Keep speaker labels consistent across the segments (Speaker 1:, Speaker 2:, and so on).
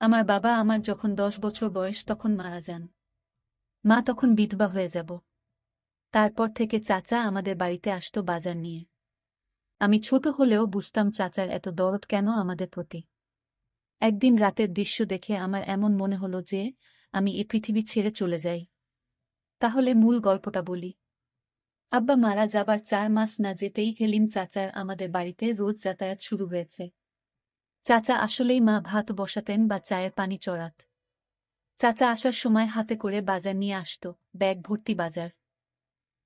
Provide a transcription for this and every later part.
Speaker 1: আমার বাবা আমার যখন 10 বছর বয়স তখন মারা যান। মা তখন বিধবা হয়ে যাব। তারপর থেকে চাচা আমাদের বাড়িতে আসতো বাজার নিয়ে। আমি ছোট হলেও বুঝতাম চাচার এত দরদ কেন আমাদের প্রতি। একদিন রাতের দৃশ্য দেখে আমার এমন মনে হলো যে আমি এ পৃথিবী ছেড়ে চলে যাই। তাহলে মূল গল্পটা বলি। আব্বা মারা যাবার 4 মাস না যেতেই হেলিম চাচার আমাদের বাড়িতে রোজ যাতায়াত শুরু হয়েছে। চাচা আসলেই মা ভাত বসাতেন বা চায়ের পানি চড়াত। চাচা আসার সময় হাতে করে বাজার নিয়ে আসত, ব্যাগ ভর্তি বাজার।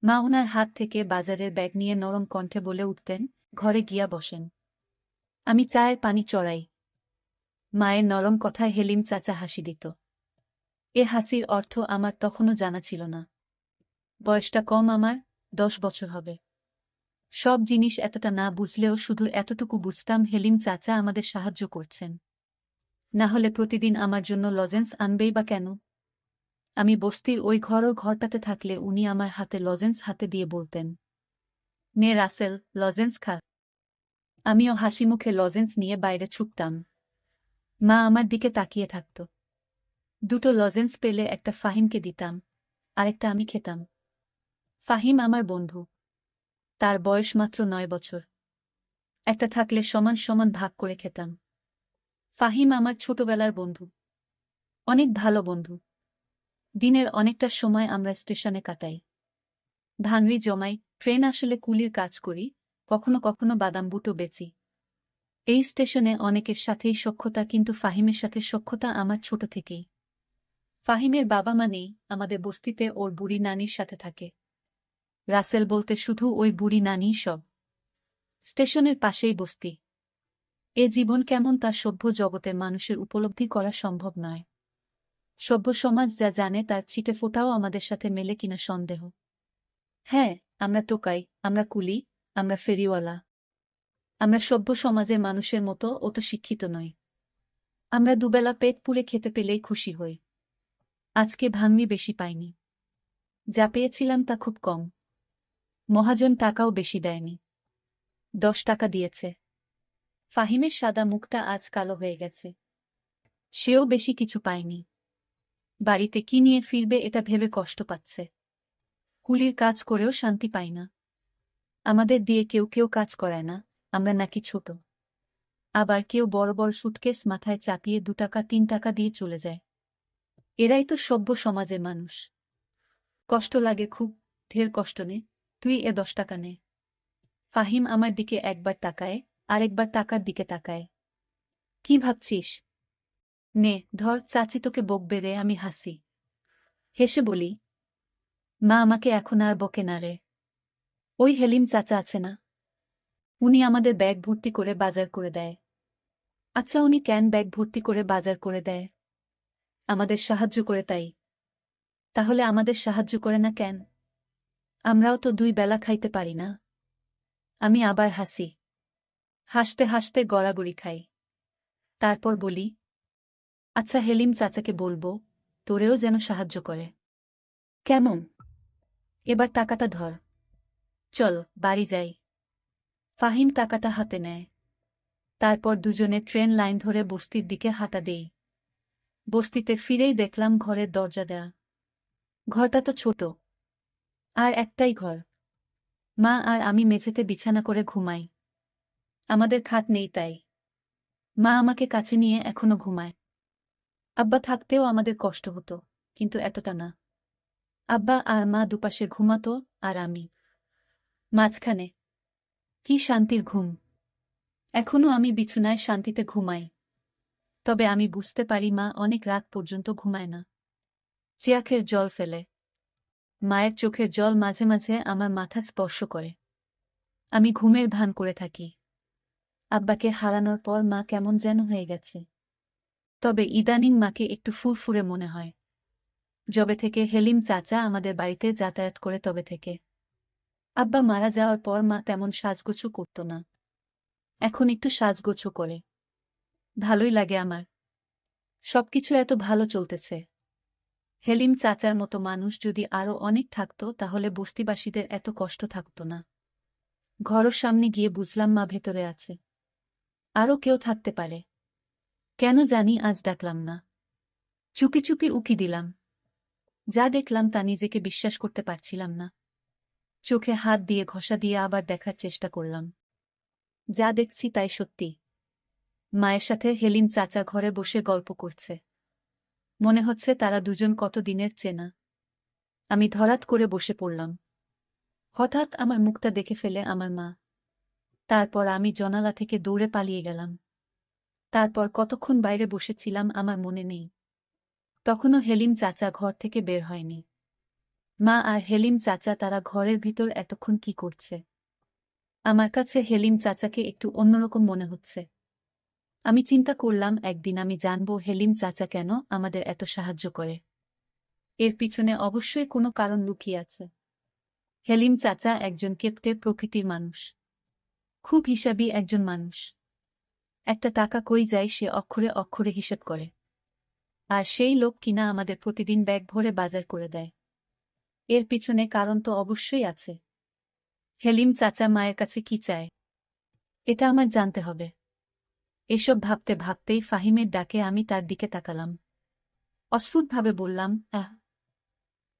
Speaker 1: মা ওনার হাত থেকে বাজারের ব্যাগ নিয়ে নরম কণ্ঠে বলে উঠতেন, ঘরে গিয়া বসেন, আমি চায়ের পানি চড়াই। মায়ের নরম কথায় হেলিম চাচা হাসি দিত। এ হাসির অর্থ আমার তখনও জানা ছিল না। বয়সটা কম আমার, 10 বছর হবে। সব জিনিস এতটা না বুঝলেও শুধু এতটুকু বুঝতাম হেলিম চাচা আমাদের সাহায্য করছেন। না হলে প্রতিদিন আমার জন্য লজেন্স আনবেই বা কেন? আমি বস্তির ওই ঘরটাতে থাকলে উনি আমার হাতে লজেন্স হাতে দিয়ে বলতেন, নে রাসেল, লজেন্স খা। আমিও হাসিমুখে লজেন্স নিয়ে বাইরে ছুটতাম। মা আমার দিকে তাকিয়ে থাকত। দুটো লজেন্স পেলে একটা ফাহিমকে দিতাম, আরেকটা আমি খেতাম। ফাহিম আমার বন্ধু। তার বয়স মাত্র 9 বছর। একটা থাকলে সমান সমান ভাগ করে খেতাম। ফাহিম আমার ছোটবেলার বন্ধু, অনেক ভালো বন্ধু। দিনের অনেকটা সময় আমরা স্টেশনে কাটাই। ভাঙড়ি জমাই, ট্রেন আসলে কুলির কাজ করি, কখনো কখনো বাদাম বুটো বেচি। এই স্টেশনে অনেকের সাথেই সখ্যতা, কিন্তু ফাহিমের সাথে সখ্যতা আমার ছোট থেকেই। ফাহিমের বাবা মা নেই, আমাদের বস্তিতে ওর বুড়ি নানির সাথে থাকে। রাসেল বলতে শুধু ওই বুড়ি নানিই সব। স্টেশনের পাশেই বস্তি। এ জীবন কেমন তা সভ্য জগতের মানুষের উপলব্ধি করা সম্ভব নয়। সভ্য সমাজ যা জানে তার ছিটেফোঁটাও আমাদের সাথে মেলে কিনা সন্দেহ। হ্যাঁ, আমরা টোকাই, আমরা কুলি, আমরা ফেরিওয়ালা। আমরা সভ্য সমাজের মানুষের মতো অত শিক্ষিত নই। আমরা দুবেলা পেট পুড়ে খেতে পেলেই খুশি হই। আজকে ভাঙনি বেশি পাইনি। যা পেয়েছিলাম তা খুব কম। মহাজন টাকাও বেশি দেয়নি। 10 টাকা দিয়েছে। ফাহিমের সাদা মুখটা আজ কালো হয়ে গেছে। সেও বেশি কিছু পায়নি। বাড়িতে কি নিয়ে ফিরবে এটা ভেবে কষ্ট পাচ্ছে। কুলির কাজ করেও শান্তি পাই না। আমাদের দিয়ে কেউ কেউ কাজ করায় না, আমরা নাকি ছোট। আবার কেউ বড় বড় সুটকেস মাথায় চাপিয়ে 2 টাকা 3 টাকা দিয়ে চলে যায়। এরাই তো সভ্য সমাজের মানুষ। কষ্ট লাগে খুব, ঢের কষ্ট নে, তুই এ 10 টাকা নে। ফাহিম আমার দিকে একবার তাকায়, আরেকবার টাকার দিকে তাকায়। কি ভাবছিস? নে ধর, চাচি তোকে বকবে রে। আমি হাসি। হেসে বলি, মা আমাকে এখন আর বকে না রে। ওই হেলিম চাচা আছে না, উনি আমাদের ব্যাগ ভর্তি করে বাজার করে দেয়। আচ্ছা, উনি কেন ব্যাগ ভর্তি করে বাজার করে দেয়? আমাদের সাহায্য করে তাই। তাহলে আমাদের সাহায্য করে না কেন? আমরাও তো 2 বেলা খাইতে পারি না। আমি আবার হাসি। হাসতে হাসতে গড়াগড়ি খাই। তারপর বলি, আচ্ছা হেলিম চাচাকে বলবো, তোরেও যেন সাহায্য করে। কেমন? এবার টাকাটা ধর, চল বাড়ি যাই। ফাহিম টাকাটা হাতে নেয়। তারপর দুজনে ট্রেন লাইন ধরে বস্তির দিকে হাঁটা দেই। বস্তিতে ফিরেই দেখলাম ঘরের দরজা দেয়া। ঘরটা তো ছোট, আর একটাই ঘর। মা আর আমি মেঝেতে বিছানা করে ঘুমাই। আমাদের খাট নেই তাই। মা আমাকে কাছে নিয়ে এখনো ঘুমায়। আব্বা থাকতেও আমাদের কষ্ট হতো, কিন্তু এতটা না। আব্বা আর মা দুপাশে ঘুমাতো, আর আমি মাঝখানে। কি শান্তির ঘুম! এখনো আমি বিছানায় শান্তিতে ঘুমাই। তবে আমি বুঝতে পারি মা অনেক রাত পর্যন্ত ঘুমায় না। চোখের জল ফেলে। মায়ের চোখের জল মাঝে মাঝে আমার মাথা স্পর্শ করে। আমি ঘুমের ভান করে থাকি। আব্বাকে হারানোর পর মা কেমন যেন হয়ে গেছে। তবে ইদানিং মাকে একটু ফুরফুরে মনে হয়। যবে থেকে হেলিম চাচা আমাদের বাড়িতে যাতায়াত করে তবে থেকে। আব্বা মারা যাওয়ার পর মা তেমন সাজগোছও করত না। এখন একটু সাজগোছও করে। ভালোই লাগে আমার। সবকিছু এত ভালো চলতেছে। হেলিম চাচার মতো মানুষ যদি আরও অনেক থাকত তাহলে বস্তিবাসীদের এত কষ্ট থাকত না। ঘরের সামনে গিয়ে বুঝলাম মা ভেতরে আছে। আরও কেউ থাকতে পারে। কেন জানি আজ ডাকলাম না। চুপি চুপি উকি দিলাম। যা দেখলাম তা নিজেকে বিশ্বাস করতে পারছিলাম না। চোখে হাত দিয়ে ঘষা দিয়ে আবার দেখার চেষ্টা করলাম। যা দেখছি তাই সত্যি। মায়ের সাথে হেলিম চাচা ঘরে বসে গল্প করছে। মনে হচ্ছে তারা দুজন কত দিনের চেনা। আমি ধরাত করে বসে পড়লাম। হঠাৎ আমার মুখটা দেখে ফেলে আমার মা। তারপর আমি জানালা থেকে দৌড়ে পালিয়ে গেলাম। তারপর কতক্ষণ বাইরে বসেছিলাম আমার মনে নেই। তখনও হেলিম চাচা ঘর থেকে বের হয়নি। মা আর হেলিম চাচা তারা ঘরের ভিতর এতক্ষণ কি করছে? আমার কাছে হেলিম চাচাকে একটু অন্যরকম মনে হচ্ছে। আমি চিন্তা করলাম একদিন আমি জানব হেলিম চাচা কেন আমাদের এত সাহায্য করে। এর পিছনে অবশ্যই কোনো কারণ লুকিয়ে আছে। হেলিম চাচা একজন কেপটে প্রকৃতির মানুষ। খুব হিসাবী একজন মানুষ। একটা টাকা কই যায় সে অক্ষরে অক্ষরে হিসেব করে। আর সেই লোক কিনা আমাদের প্রতিদিন ব্যাগ ভরে বাজার করে দেয়। এর পিছনে কারণ তো অবশ্যই আছে। হেলিম চাচা মায়ের কাছে কি চায় এটা আমার জানতে হবে। এসব ভাবতে ভাবতেই ফাহিমের ডাকে আমি তার দিকে তাকালাম। অস্ফুটভাবে বললাম,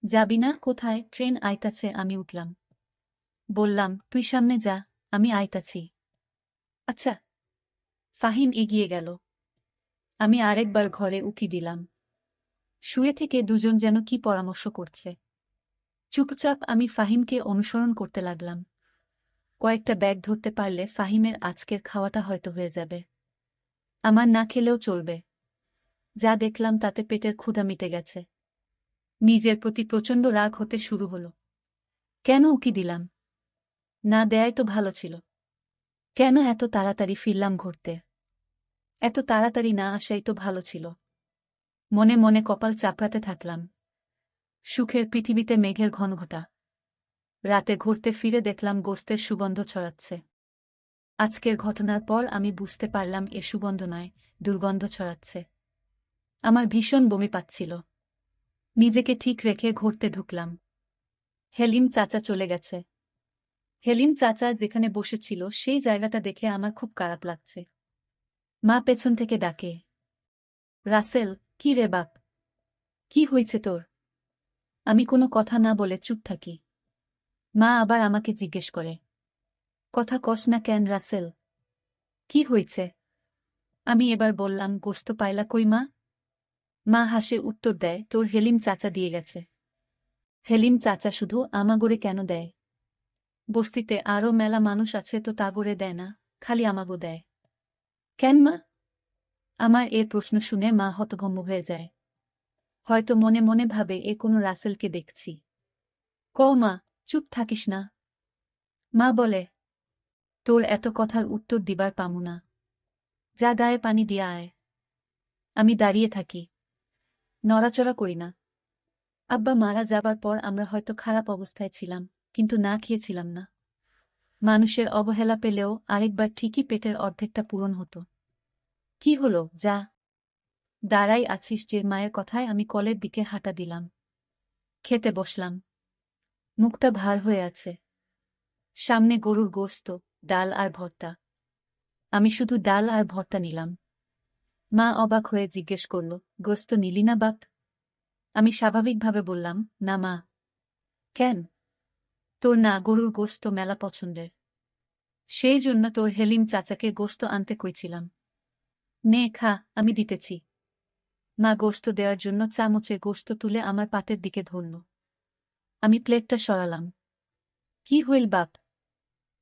Speaker 1: যাবি না? কোথায়? ট্রেন আইতাছে। আমি উঠলাম। বললাম, তুই সামনে যা, আমি আইতাছি। আচ্ছা। ফাহিম এগিয়ে গেল। আমি আরেকবার ঘরে উকি দিলাম। শুয়ে থেকে দুজন যেন কি পরামর্শ করছে। চুপচাপ আমি ফাহিমকে অনুসরণ করতে লাগলাম। কয়েকটা ব্যাগ ধরতে পারলে ফাহিমের আজকের খাওয়াটা হয়তো হয়ে যাবে। আমার না খেলেও চলবে। যা দেখলাম তাতে পেটের ক্ষুধা মিটে গেছে। নিজের প্রতি প্রচণ্ড রাগ হতে শুরু হলো। কেন উকি দিলাম? না দেয়াই তো ভালো ছিল। কেন এত তাড়াতাড়ি ফিরলাম ঘুরতে? এত তাড়াতাড়ি না আসাই তো ভালো ছিল। মনে মনে কপাল চাপড়াতে থাকলাম। সুখের পৃথিবীতে মেঘের ঘনঘটা। রাতে ঘুরতে ফিরে দেখলাম গোস্তের সুগন্ধ ছড়াচ্ছে। আজকের ঘটনার পর আমি বুঝতে পারলাম এ সুগন্ধ নয়, দুর্গন্ধ ছড়াচ্ছে। আমার ভীষণ বমি পাচ্ছিল। নিজেকে ঠিক রেখে ঘুরতে ঢুকলাম। হেলিম চাচা চলে গেছে। হেলিম চাচা যেখানে বসেছিল সেই জায়গাটা দেখে আমার খুব খারাপ লাগছে। মা পেছন থেকে ডাকে, রাসেল, কি রে বাপ? কি হয়েছে তোর? আমি কোনো কথা না বলে চুপ থাকি। মা আবার আমাকে জিজ্ঞেস করে, কথা কস না কেন রাসেল? কি হয়েছে? আমি এবার বললাম, গোস্ত পাইলা কই মা? মা হাসে উত্তর দেয়, তোর হেলিম চাচা দিয়ে গেছে। হেলিম চাচা শুধু আমাগরে কেন দেয়? বস্তিতে আরও মেলা মানুষ আছে তো তাগরে দেয় না, খালি আমাগো দেয় কেন মা? আমার এর প্রশ্ন শুনে মা হতভম্ব হয়ে যায়। হয়তো মনে মনে ভাবে এ কোনো রাসেলকে দেখছি। কও মা, চুপ থাকিস না। মা বলে, তোর এত কথার উত্তর দিবার পামু না। যা গায়ে পানি দিয়া আয়। আমি দাঁড়িয়ে থাকি, নড়াচড়া করি না। আব্বা মারা যাবার পর আমরা হয়তো খারাপ অবস্থায় ছিলাম, কিন্তু না খেয়েছিলাম না। মানুষের অবহেলা পেলেও আরেকবার ঠিকই পেটের অর্ধেকটা পূরণ হতো। কি হলো, যা দাঁড়াই আছিস যে? মায়ের কথায় আমি কলের দিকে হাঁটা দিলাম। খেতে বসলাম। মুখটা ভার হয়ে আছে। সামনে গরুর গোস্ত, ডাল আর ভর্তা। আমি শুধু ডাল আর ভর্তা নিলাম। মা অবাক হয়ে জিজ্ঞেস করল, গোস্ত নিলি না বাপ? আমি স্বাভাবিকভাবে বললাম, না মা। কেন? তোর না গরুর গোস্ত মেলা পছন্দের। সেই জন্য তোর হেলিম চাচাকে গোস্ত আনতে কইছিলাম। নে খা, আমি দিতেছি। মা গোস্ত দেওয়ার জন্য চামচে গোস্ত তুলে আমার পাতের দিকে ধরল। আমি প্লেটটা সরালাম। কি হইল বাপ?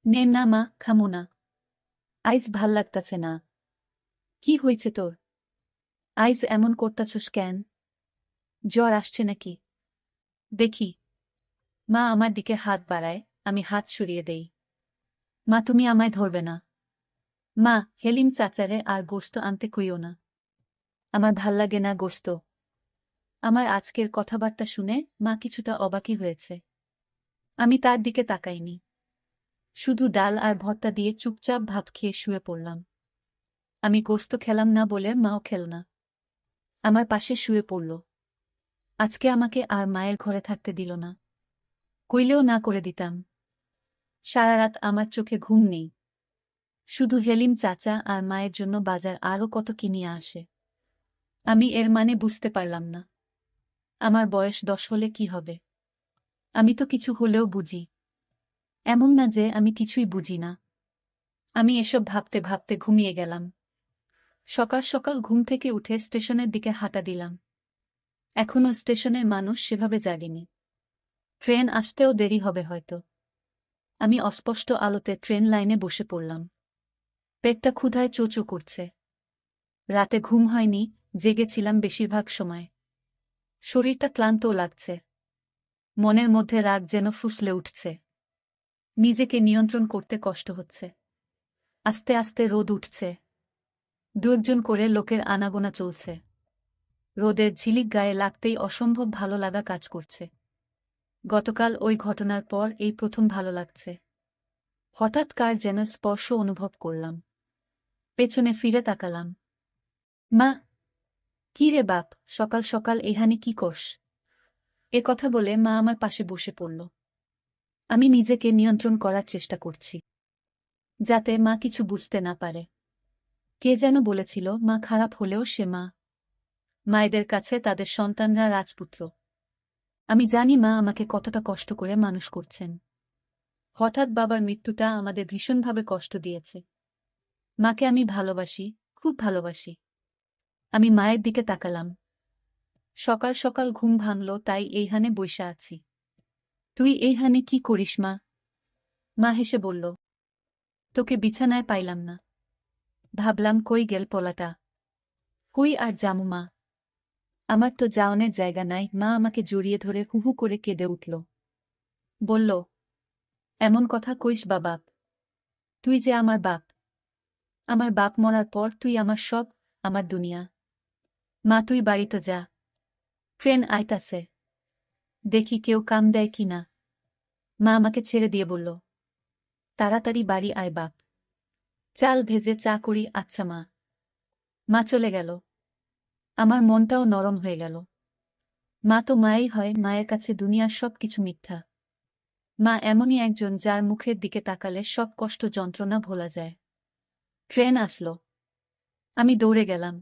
Speaker 1: নে না মা, খামু না। আইস ভাল লাগতাছে না। কি হইছে তোর? আইস এমন করতাছস কেন? জ্বর আসছে নাকি? দেখি। মা আমার দিকে হাত বাড়ায়, আমি হাত সরিয়ে দেই। মা, তুমি আমায় ধরবে না। মা, হেলিম চাচারে আর গোস্ত আনতে কইও না। আমার ভাল লাগে না গোস্ত। আমার আজকের কথাবার্তা শুনে মা কিছুটা অবাকই হয়েছে। আমি তার দিকে তাকাইনি। শুধু ডাল আর ভর্তা দিয়ে চুপচাপ ভাত খেয়ে শুয়ে পড়লাম। আমি গোস্ত খেলাম না বলে মাও খেল না। আমার পাশে শুয়ে পড়ল। আজকে আমাকে আর মায়ের ঘরে থাকতে দিল না। কইলেও না করে দিতাম। সারা রাত আমার চোখে ঘুম নেই। শুধু হেলিম চাচা আর মায়ের জন্য বাজার আরও কত কিনিয়ে আসে। আমি এর মানে বুঝতে পারলাম না। আমার বয়স 10 হলে কি হবে? আমি তো কিছু হলেও বুঝি। এমন না যে আমি কিছুই বুঝি না। আমি এসব ভাবতে ভাবতে ঘুমিয়ে গেলাম। সকাল সকাল ঘুম থেকে উঠে স্টেশনের দিকে হাঁটা দিলাম। এখনো স্টেশনের মানুষ সেভাবে জাগেনি। ট্রেন আসতেও দেরি হবে হয়তো। আমি অস্পষ্ট আলোতে ট্রেন লাইনে বসে পড়লাম। পেটটা ক্ষুধায় চোচো করছে। রাতে ঘুম হয়নি, জেগেছিলাম বেশিরভাগ সময়। শরীরটা ক্লান্তও লাগছে। মনের মধ্যে রাগ যেন ফুঁসলে উঠছে। নিজেকে নিয়ন্ত্রণ করতে কষ্ট হচ্ছে। আস্তে আস্তে রোদ উঠছে। দু একজন করে লোকের আনাগোনা চলছে। রোদের ঝিলিক গায়ে লাগতেই অসম্ভব ভালো লাগা কাজ করছে। গতকাল ওই ঘটনার পর এই প্রথম ভালো লাগছে। হঠাৎ কার যেন স্পর্শ অনুভব করলাম। পেছনে ফিরে তাকালাম। মা! কি রে বাপ, সকাল সকাল এখানে কি করস? এ কথা বলে মা আমার পাশে বসে পড়ল। আমি নিজেকে নিয়ন্ত্রণ করার চেষ্টা করছি, যাতে মা কিছু বুঝতে না পারে। কে যেন বলেছিল মা খারাপ হলেও সে মা। মায়েদের কাছে তাদের সন্তানরা রাজপুত্র। আমি জানি মা আমাকে কতটা কষ্ট করে মানুষ করছেন। হঠাৎ বাবার মৃত্যুটা আমাদের ভীষণভাবে কষ্ট দিয়েছে। মাকে আমি ভালোবাসি, খুব ভালোবাসি। আমি মায়ের দিকে তাকালাম। সকাল সকাল ঘুম ভাঙল তাই এইখানে বইসা আছি। তুই এইখানে কি করিস মা? মা হেসে বলল, তোকে বিছানায় পাইলাম না। ভাবলাম কই গেল পোলাটা। কই আর জামু মা? আমার তো যাওনের জায়গা নাই। মা আমাকে জড়িয়ে ধরে হুহু করে কেঁদে উঠল। বলল, এমন কথা কইস বা বাপ? তুই যে আমার বাপ। আমার বাপ মরার পর তুই আমার সব, আমার দুনিয়া। মা তুই বাড়িতে যা। ট্রেন আইতাছে। দেখি কেউ কাম দেয় কি না। মা আমাকে ছেড়ে দিয়ে বলল, তাড়াতাড়ি বাড়ি আয় বাপ। চাল ভেজে চা করি। আচ্ছা মা। মা চলে গেল। আমার মনটাও নরম হয়ে গেল। মা তো মাই হয়, মায়ের কাছে দুনিয়ার সব কিছু মিথ্যা। মা এমনই একজন যার মুখের দিকে তাকালে সব কষ্ট যন্ত্রণা ভোলা যায়। ট্রেন আসলো। আমি দৌড়ে গেলাম।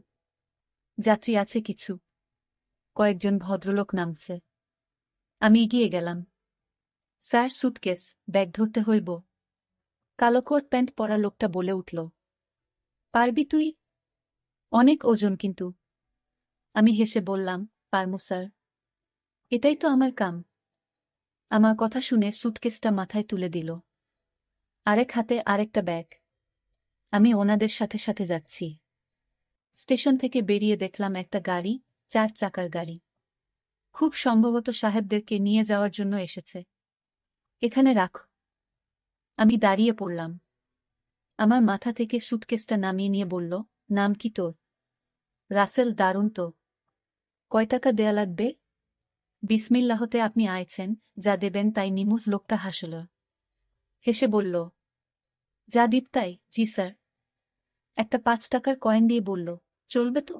Speaker 1: যাত্রী আছে কিছু। কয়েকজন ভদ্রলোক নামছে। আমি এগিয়ে গেলাম। স্যার, সুটকেস, ব্যাগ ধরতে হইব। কালো কোট প্যান্ট পরা লোকটা বলে উঠল, পারবি তুই? অনেক ওজন কিন্তু। আমি হেসে বললাম, পারমু স্যার। এটাই তো আমার কাম। আমার কথা শুনে সুটকেসটা মাথায় তুলে দিল। আরেক হাতে আরেকটা ব্যাগ। আমি ওনাদের সাথে সাথে যাচ্ছি। স্টেশন থেকে বেরিয়ে দেখলাম একটা গাড়ি, 4 চাকার গাড়ি। খুব সম্ভবত সাহেবদেরকে নিয়ে যাওয়ার জন্য এসেছে। এখানে রাখ। আমি দাঁড়িয়ে পড়লাম। আমার মাথা থেকে সুটকেসটা নামিয়ে নিয়ে বলল, নাম কি তোর? রাসেল। দারুণ তো। কয় টাকা দেয়া লাগবে? বিসমিল্লাহতে আপনি আইছেন, যা দেবেন তাই নিমু। লোকটা হাসল। হেসে বলল, যা দিব তাই? জি স্যার। একটা 5 টাকার কয়েন দিয়ে বলল, চলবে তো?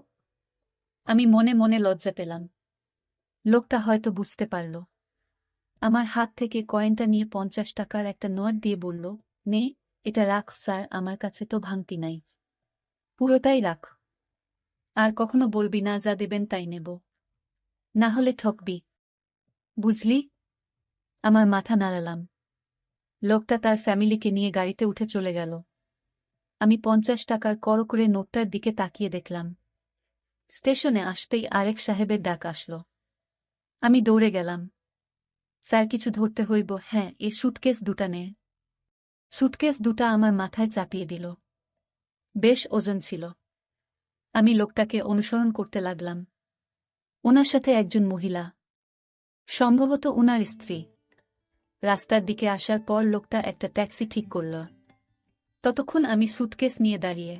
Speaker 1: আমি মনে মনে লজ্জা পেলাম। লোকটা হয়তো বুঝতে পারল। আমার হাত থেকে কয়েনটা নিয়ে 50 টাকার একটা নোট দিয়ে বলল, নে, এটা রাখ স্যার, আমার কাছে তো ভাঙতি নাই। পুরোটাই রাখ। আর কখনো বলবি না যা দেবেন তাই নেব। না হলে ঠকবি। বুঝলি? আমার মাথা নাড়ালাম। লোকটা তার ফ্যামিলিকে নিয়ে গাড়িতে উঠে চলে গেল। আমি 50 টাকার করে নোটটার দিকে তাকিয়ে দেখলাম। স্টেশনে আসতেই আরেক সাহেবের ডাক আসলো। আমি দৌড়ে গেলাম। স্যার, কিছু ধরতে হইব। হ্যাঁ, এ সুটকেস দুটা নে। সুটকেস দুটা আমার মাথায় চাপিয়ে দিল। বেশ ওজন ছিল। আমি লোকটাকে অনুসরণ করতে লাগলাম। ওনার সাথে একজন মহিলা, সম্ভবত উনার স্ত্রী। রাস্তার দিকে আসার পর লোকটা একটা ট্যাক্সি ঠিক করল। ততক্ষণ আমি সুটকেস নিয়ে দাঁড়িয়ে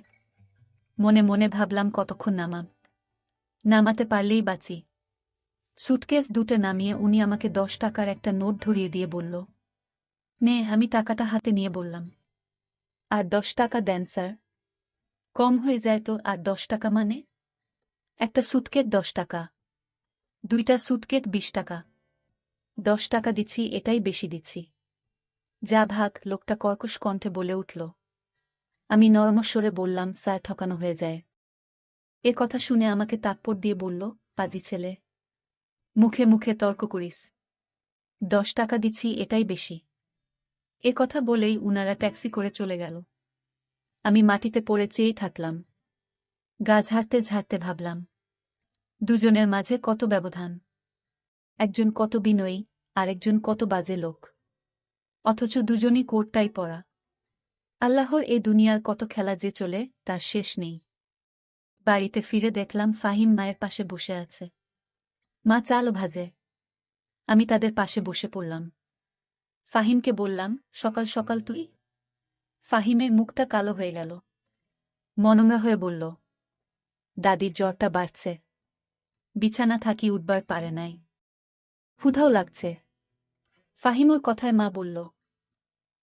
Speaker 1: মনে মনে ভাবলাম, কতক্ষণ নামাতে পারলেই বাঁচি। সুটকেস দুটো নামিয়ে উনি আমাকে 10 টাকার একটা নোট ধরিয়ে দিয়ে বলল, নে। আমি টাকাটা হাতে নিয়ে বললাম, আর 10 টাকা দেন স্যার। কম হয়ে যায় তো। আর 10 টাকা মানে? একটা সুটকেট 10 টাকা, দুইটা সুটকেট 20 টাকা। 10 টাকা দিচ্ছি, এটাই বেশি দিচ্ছি। যা ভাগ। লোকটা কর্কশ কণ্ঠে বলে উঠল। আমি নরম স্বরে বললাম, স্যার ঠকানো হয়ে যায়। এ কথা শুনে আমাকে তাপ্পড় দিয়ে বলল, পাজি ছেলে, মুখে মুখে তর্ক করিস। 10 টাকা দিচ্ছি, এটাই বেশি। এ কথা বলেই উনারা ট্যাক্সি করে চলে গেল। আমি মাটিতে পড়ে চেয়েই থাকলাম। গা ঝাড়তে ঝাড়তে ভাবলাম, দুজনের মাঝে কত ব্যবধান। একজন কত বিনয়ী, আরেকজন কত বাজে লোক। অথচ দুজনই কোটটাই পরা। আল্লাহর এ দুনিয়ার কত খেলা যে চলে তার শেষ নেই। বাড়িতে ফিরে দেখলাম ফাহিম মায়ের পাশে বসে আছে। মা চাল ভাজে। আমি তাদের পাশে বসে পড়লাম। ফাহিমকে বললাম, সকাল সকাল তুই? ফাহিমের মুখটা কালো হয়ে গেল। মনমরা হয়ে বলল, দাদির জ্বরটা বাড়ছে। বিছানা থাকি উঠবার পারে নাই। ক্ষুধাও লাগছে। ফাহিমর কথায় মা বলল,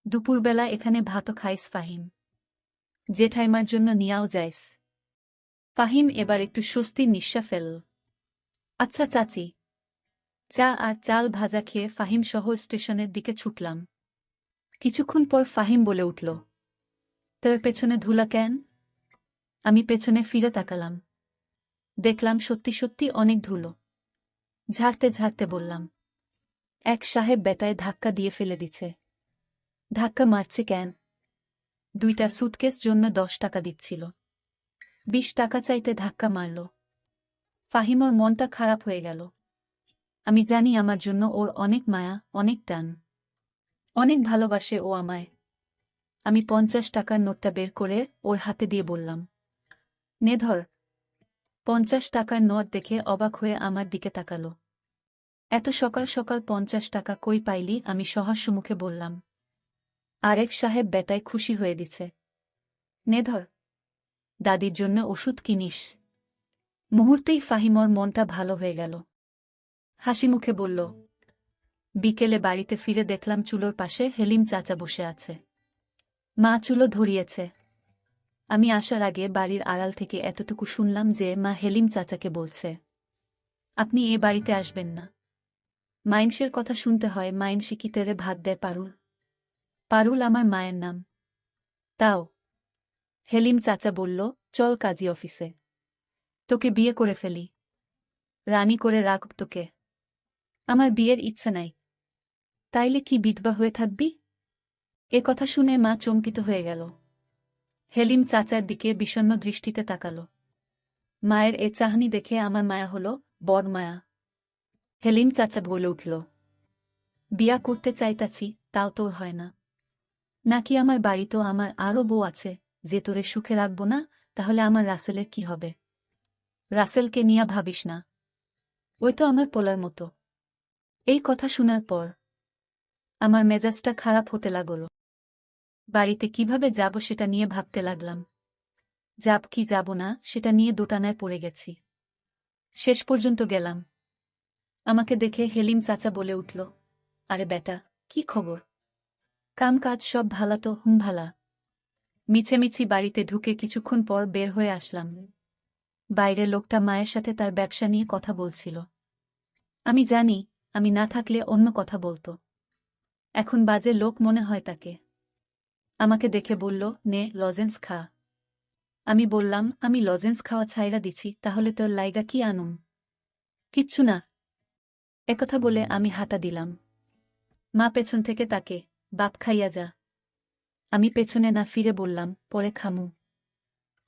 Speaker 1: দুপুরবেলা এখানে ভাতও খাইস ফাহিম। জেঠাইমার জন্য নিয়াও যাইস। ফাহিম এবার একটু স্বস্তির নিঃশ্বাস ফেলল। আচ্ছা চাচি। চা আর চাল ভাজা খেয়ে ফাহিম সহ স্টেশনের দিকে ছুটলাম। কিছুক্ষণ পর ফাহিম বলে উঠল, তোর পেছনে ধুলা কেন? আমি পেছনে ফিরে তাকালাম। দেখলাম সত্যি সত্যি অনেক ধুলো। ঝাড়তে ঝাড়তে বললাম, এক সাহেব বেটায় ধাক্কা দিয়ে ফেলে দিছে। ধাক্কা মারছে কেন? 2টা সুটকেস জন্য 10 টাকা দিচ্ছিল। 20 টাকা চাইতে ধাক্কা মারল। ফাহিমর মনটা খারাপ হয়ে গেল। আমি জানি আমার জন্য ওর অনেক মায়া, অনেক টান। অনেক ভালোবাসে ও আমায়। আমি 50 টাকার নোটটা বের করে ওর হাতে দিয়ে বললাম, নে ধর। 50 টাকার নোট দেখে অবাক হয়ে আমার দিকে তাকালো। এত সকাল সকাল 50 টাকা কই পাইলি? আমি সহাস্য মুখে বললাম। আরেক সাহেব বেটায় খুশি হয়ে দিছে। নে ধর, দাদির জন্য ওষুধ কিনিস। মুহূর্তেই ফাহিমর মনটা ভালো হয়ে গেল। হাসি মুখে বলল, বিকেলে বাড়িতে ফিরে দেখলাম চুলোর পাশে হেলিম চাচা বসে আছে। মা চুলো ধরিয়েছে। আমি আসার আগে বাড়ির আড়াল থেকে এতটুকু শুনলাম যে মা হেলিম চাচাকে বলছে, আপনি এ বাড়িতে আসবেন না। মাইনসের কথা শুনতে হয়, মাইনসি কি তেরে ভাত দেয় পারুল? পারুল আমার মায়ের নাম। তাও। হেলিম চাচা বলল, চল কাজী অফিসে। তোকে বিয়ে করে ফেলি। রানী করে রাখব তোকে। আমার বিয়ের ইচ্ছা নাই। তাইলে কি বিধবা হয়ে থাকবি? এ কথা শুনে মা চমকিত হয়ে গেল। হেলিম চাচার দিকে বিষণ্ণ দৃষ্টিতে তাকাল। মায়ের এ চাহনি দেখে আমার মায়া হল, বড় মায়া। হেলিম চাচা বলে উঠল, বিয়া করতে চাইতাছি, তাও তোর হয় না। নাকি আমার বাড়িতেও আমার আরও বউ আছে, যে তোরে সুখে রাখব না? তাহলে আমার রাসেলের কি হবে? রাসেলকে নিয়া ভাবিস না। ওই তো আমার পোলার মতো। এই কথা শোনার পর আমার মেজাজটা খারাপ হতে লাগল। বাড়িতে কিভাবে যাব সেটা নিয়ে ভাবতে লাগলাম। যাব কি যাব না সেটা নিয়ে দোটানায় পড়ে গেছি। শেষ পর্যন্ত গেলাম। আমাকে দেখে হেলিম চাচা বলে উঠল, আরে বেটা, কি খবর? কাম কাজ সব ভালা তো? ভালা। মিছেমিছি বাড়িতে ঢুকে কিছুক্ষণ পর বের হয়ে আসলাম। বাইরে লোকটা মায়ের সাথে তার ব্যবসা নিয়ে কথা বলছিল। আমি জানি, আমি না থাকলে অন্য কথা বলতো। এখন বাজে লোক মনে হয় তাকে। আমাকে দেখে বলল, নে লজেন্স খা। আমি বললাম, আমি লজেন্স খাওয়া ছাইরা দিছি, তাহলে তোর লাইগা কি আনুম? কিচ্ছু না। একথা বলে আমি হাঁটা দিলাম। মা পেছন থেকে তাকে, বাপ খাইয়া যা। আমি পেছনে না ফিরে বললাম, পরে খামু।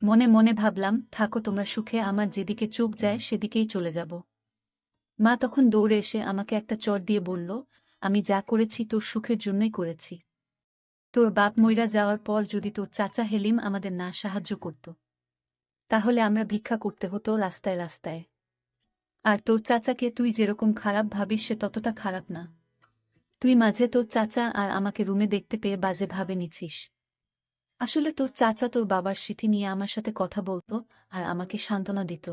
Speaker 1: মনে মনে ভাবলাম, থাকো তোমরা সুখে, আমার যেদিকে চোখ যায় সেদিকেই চলে যাব। মা তখন দৌড়ে এসে আমাকে একটা চড় দিয়ে বলল, আমি যা করেছি তোর সুখের জন্যই করেছি। তোর বাপ মইরা যাওয়ার পর যদি তোর চাচা হেলিম আমাদের না সাহায্য করত, তাহলে আমরা ভিক্ষা করতে হতো রাস্তায় রাস্তায়। আর তোর চাচাকে তুই যেরকম খারাপ ভাবিস সে ততটা খারাপ না। তুই মাঝে তোর চাচা আর আমাকে রুমে দেখতে পেয়ে বাজে ভাবে নিছিস। আসলে তোর চাচা তোর বাবার স্মৃতি নিয়ে আমার সাথে কথা বলতো আর আমাকে সান্ত্বনা দিত।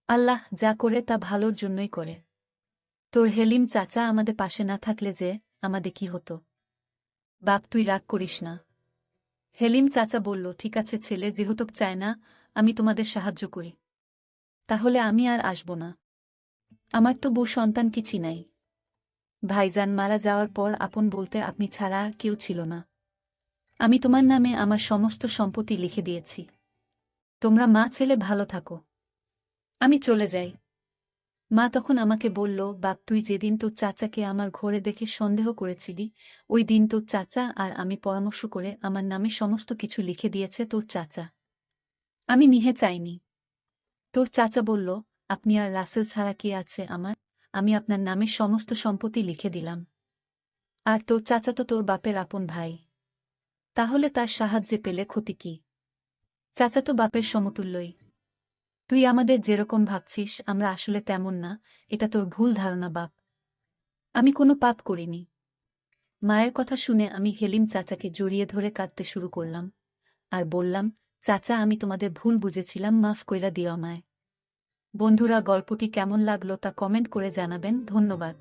Speaker 1: আল্লাহ যা করে তা ভালোর জন্যই করে। তোর হেলিম চাচা আমাদের পাশে না থাকলে যে আমাদের কি হতো? বাপ তুই রাগ করিস না। হেলিম চাচা বলল, ঠিক আছে ছেলে, যেহেতু চায় না আমি তোমাদের সাহায্য করি, তাহলে আমি আর আসব না। আমার তো বউ সন্তান কিছু নাই। ভাইজান মারা যাওয়ার পর আপন বলতে আপনি ছাড়া আর কেউ ছিল না। আমি তোমার নামে আমার সমস্ত সম্পত্তি লিখে দিয়েছি। তোমরা মা ছেলে ভালো থাকো। আমি চলে যাই। মা তখন আমাকে বলল, বাপ, তুই যেদিন তোর চাচাকে আমার ঘরে দেখে সন্দেহ করেছিলি, ওই দিন তোর চাচা আর আমি পরামর্শ করে আমার নামে সমস্ত কিছু লিখে দিয়েছে তোর চাচা। আমি নিহে চাইনি। তোর চাচা বলল, আপনি আর রাসেল ছাড়া কে আছে আমার, আমি আপনার নামে সমস্ত সম্পত্তি লিখে দিলাম। আর তোর চাচা তো তোর বাপের আপন ভাই, তাহলে তার সাহায্যে পেলে ক্ষতি কি? চাচা তো বাপের সমতুল্যই। তুই আমাদের যেরকম ভাবছিস আমরা আসলে তেমন না, এটা তোর ভুল ধারণা বাপ। আমি কোনো পাপ করিনি। মায়ের কথা শুনে আমি হেলিম চাচাকে জড়িয়ে ধরে কাঁদতে শুরু করলাম আর বললাম, চাচা, আমি তোমাদের ভুল বুঝেছিলাম, মাফ কইরা দিও আমায়। বন্ধুরা, গল্পটি কেমন লাগলো তা কমেন্ট করে জানাবেন। ধন্যবাদ।